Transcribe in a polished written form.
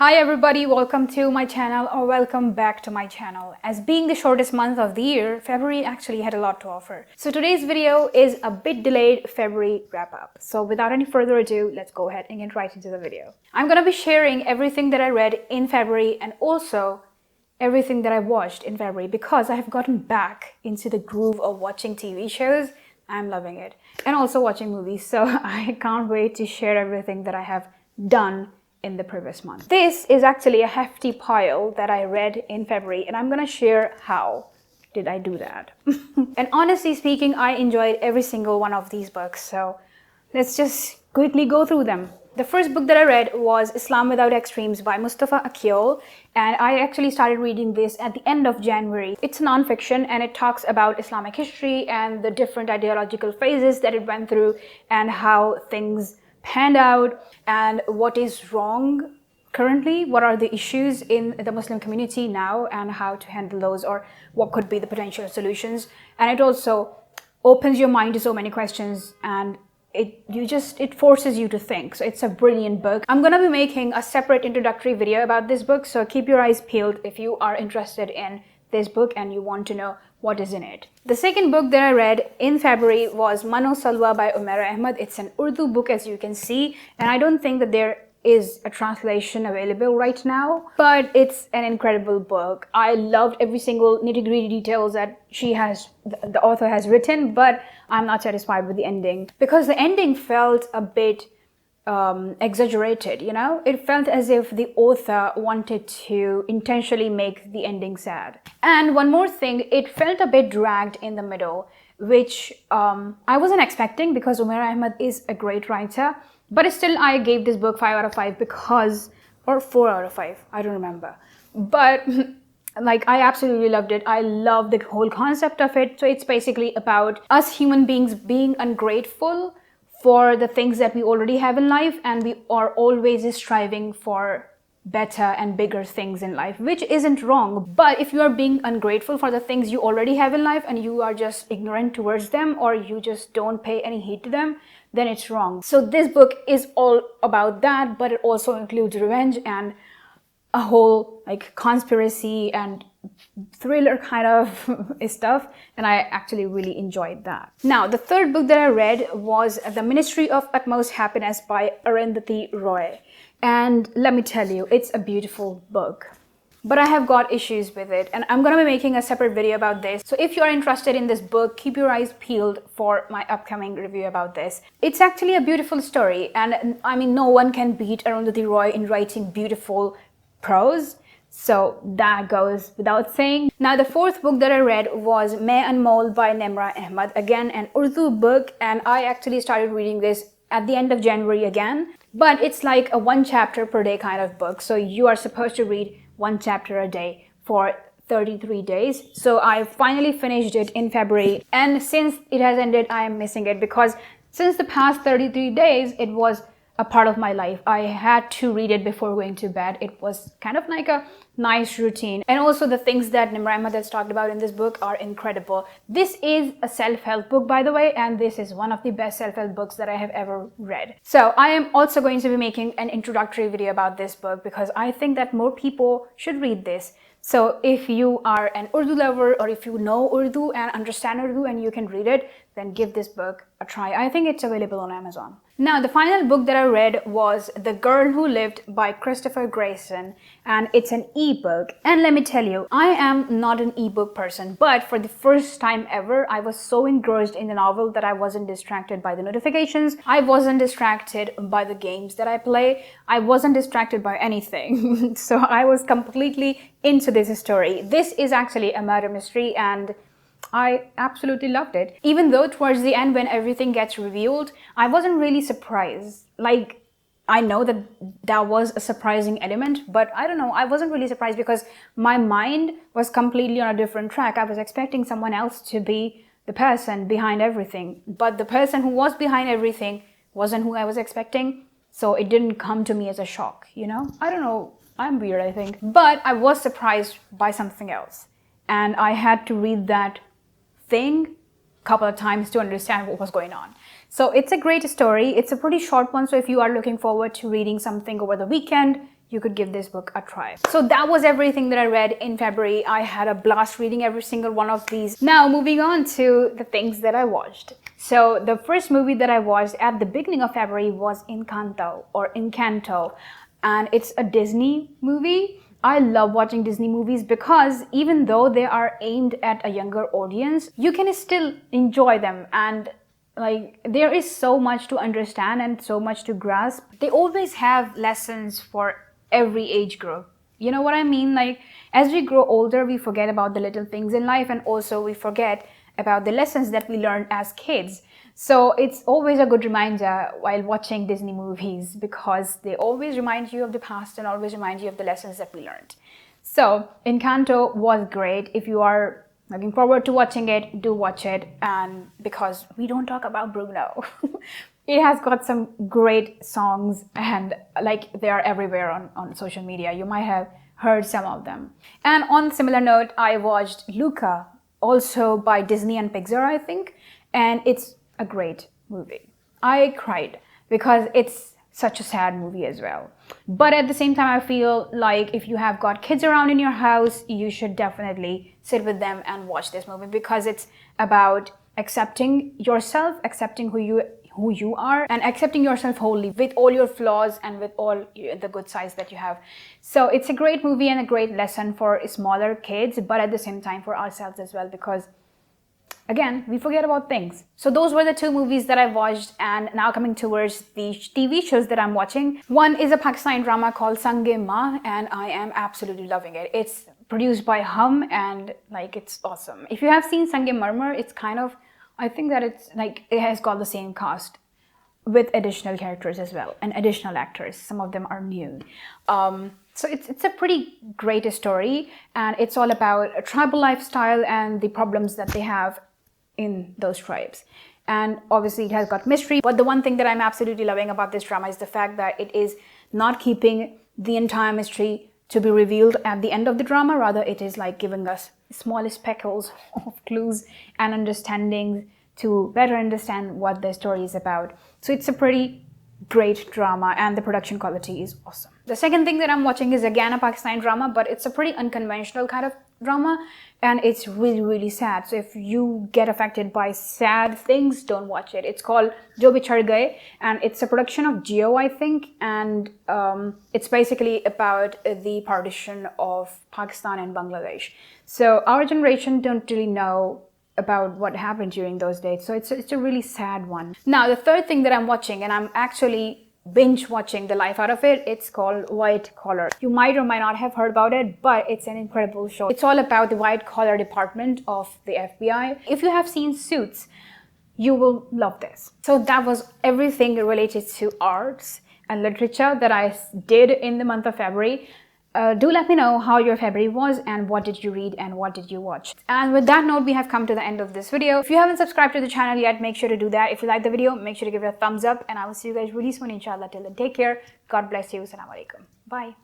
Hi everybody, welcome to my channel or welcome back to my channel. As being the shortest month of the year, February actually had a lot to offer. So today's video is a bit delayed February wrap up. So without any further ado, let's go ahead and get right into the video. I'm gonna be sharing everything that I read in February and also everything that I watched in February because I have gotten back into the groove of watching TV shows. I'm loving it. And also watching movies. So I can't wait to share everything that I have done in the previous month. This is actually a hefty pile that I read in February and I'm gonna share how did I do that. And honestly speaking, I enjoyed every single one of these books. So let's just quickly go through them. The first book that I read was Islam Without Extremes by Mustafa Akyol, and I actually started reading this at the end of January. It's non-fiction and it talks about Islamic history and the different ideological phases that it went through and how things panned out and what is wrong currently, what are the issues in the Muslim community now and how to handle those or what could be the potential solutions. And it also opens your mind to so many questions and it forces you to think. So it's a brilliant book. I'm gonna be making a separate introductory video about this book, so keep your eyes peeled if you are interested in this book and you want to know what is in it. The second book that I read in February was Mano Salwa by Umair Ahmed. It's an Urdu book, as you can see, and I don't think that there is a translation available right now, but it's an incredible book. I loved every single nitty-gritty details that the author has written, but I'm not satisfied with the ending because the ending felt a bit exaggerated, you know? It felt as if the author wanted to intentionally make the ending sad. And one more thing, it felt a bit dragged in the middle, which I wasn't expecting because Umair Ahmed is a great writer, but still I gave this book 5 out of 5 because, or 4 out of 5, I don't remember. But like, I absolutely loved it. I love the whole concept of it. So it's basically about us human beings being ungrateful for the things that we already have in life, and we are always striving for better and bigger things in life, which isn't wrong. But if you are being ungrateful for the things you already have in life and you are just ignorant towards them or you just don't pay any heed to them, then it's wrong. So this book is all about that, but it also includes revenge and a whole like conspiracy and thriller kind of stuff, and I actually really enjoyed that. Now, the third book that I read was The Ministry of Utmost Happiness by Arundhati Roy, and let me tell you, it's a beautiful book. But I have got issues with it, and I'm gonna be making a separate video about this. So if you are interested in this book, keep your eyes peeled for my upcoming review about this. It's actually a beautiful story, and I mean, no one can beat Arundhati Roy in writing beautiful prose. So that goes without saying. Now, the fourth book that I read was Main Anmol by Nimra Ahmed, again an Urdu book, and I actually started reading this at the end of January again. But it's like a 1 chapter per day kind of book. So you are supposed to read 1 chapter a day for 33 days. So I finally finished it in February, and since it has ended, I am missing it because since the past 33 days, it was a part of my life. I had to read it before going to bed. It was kind of like a nice routine. And also the things that Nimra Ahmed has talked about in this book are incredible. This is a self-help book, by the way, and this is one of the best self-help books that I have ever read. So I am also going to be making an introductory video about this book because I think that more people should read this. So if you are an Urdu lover or if you know Urdu and understand Urdu and you can read it, then give this book a try. I think it's available on Amazon. Now, the final book that I read was The Girl Who Lived by Christopher Grayson, and it's an ebook. And let me tell you, I am not an ebook person, but for the first time ever, I was so engrossed in the novel that I wasn't distracted by the notifications. I wasn't distracted by the games that I play. I wasn't distracted by anything. So I was completely into this story. This is actually a murder mystery and I absolutely loved it. Even though towards the end when everything gets revealed, I wasn't really surprised. Like, I know that that was a surprising element, but I don't know, I wasn't really surprised because my mind was completely on a different track. I was expecting someone else to be the person behind everything, but the person who was behind everything wasn't who I was expecting, so it didn't come to me as a shock, you know? I don't know, I'm weird, I think. But I was surprised by something else, and I had to read that thing a couple of times to understand what was going on. So it's a great story. It's a pretty short one, so if you are looking forward to reading something over the weekend, you could give this book a try. So that was everything that I read in February. I had a blast reading every single one of these. Now moving on to the things that I watched. So the first movie that I watched at the beginning of February was Encanto, and it's a Disney movie. I love watching Disney movies because even though they are aimed at a younger audience, you can still enjoy them, and like there is so much to understand and so much to grasp. They always have lessons for every age group. You know what I mean? Like as we grow older, we forget about the little things in life, and also we forget about the lessons that we learned as kids. So it's always a good reminder while watching Disney movies, because they always remind you of the past and always remind you of the lessons that we learned. So Encanto was great. If you are looking forward to watching it, do watch it. And because we don't talk about Bruno, it has got some great songs, and like they are everywhere on social media. You might have heard some of them. And on a similar note, I watched Luca, also by Disney and Pixar, I think, and it's a great movie. I cried because it's such a sad movie as well. But at the same time, I feel like if you have got kids around in your house, you should definitely sit with them and watch this movie, because it's about accepting yourself, accepting who you are, and accepting yourself wholly with all your flaws and with all the good sides that you have. So it's a great movie and a great lesson for smaller kids, but at the same time for ourselves as well, because again, we forget about things. So those were the two movies that I watched, and now coming towards the TV shows that I'm watching. One is a Pakistani drama called Sange Ma, and I am absolutely loving it. It's produced by Hum, and like it's awesome. If you have seen Sange Marmar, it's kind of, I think that it's like it has got the same cast with additional characters as well and additional actors. Some of them are new. So it's a pretty great story, and it's all about a tribal lifestyle and the problems that they have in those tribes. And obviously it has got mystery, but the one thing that I'm absolutely loving about this drama is the fact that it is not keeping the entire mystery to be revealed at the end of the drama. Rather, it is like giving us small speckles of clues and understanding to better understand what the story is about. So it's a pretty great drama, and the production quality is awesome. The second thing that I'm watching is again a Pakistani drama, but it's a pretty unconventional kind of drama, and it's really, really sad. So if you get affected by sad things, don't watch it. It's called Jo Bichhad Gaye, and it's a production of Jio, I think, and it's basically about the partition of Pakistan and Bangladesh. So our generation don't really know about what happened during those days. So it's a really sad one. Now, the third thing that I'm watching, and I'm actually binge watching the life out of it, it's called White Collar. You might or might not have heard about it, but it's an incredible show. It's all about the white collar department of the FBI. If you have seen Suits, you will love this. So that was everything related to arts and literature that I did in the month of February. Do let me know how your February was, and what did you read and what did you watch. And with that note, we have come to the end of this video. If you haven't subscribed to the channel yet, make sure to do that. If you like the video, make sure to give it a thumbs up, and I will see you guys really soon, inshallah. Till then, take care. God bless you. Assalamu alaikum. Bye.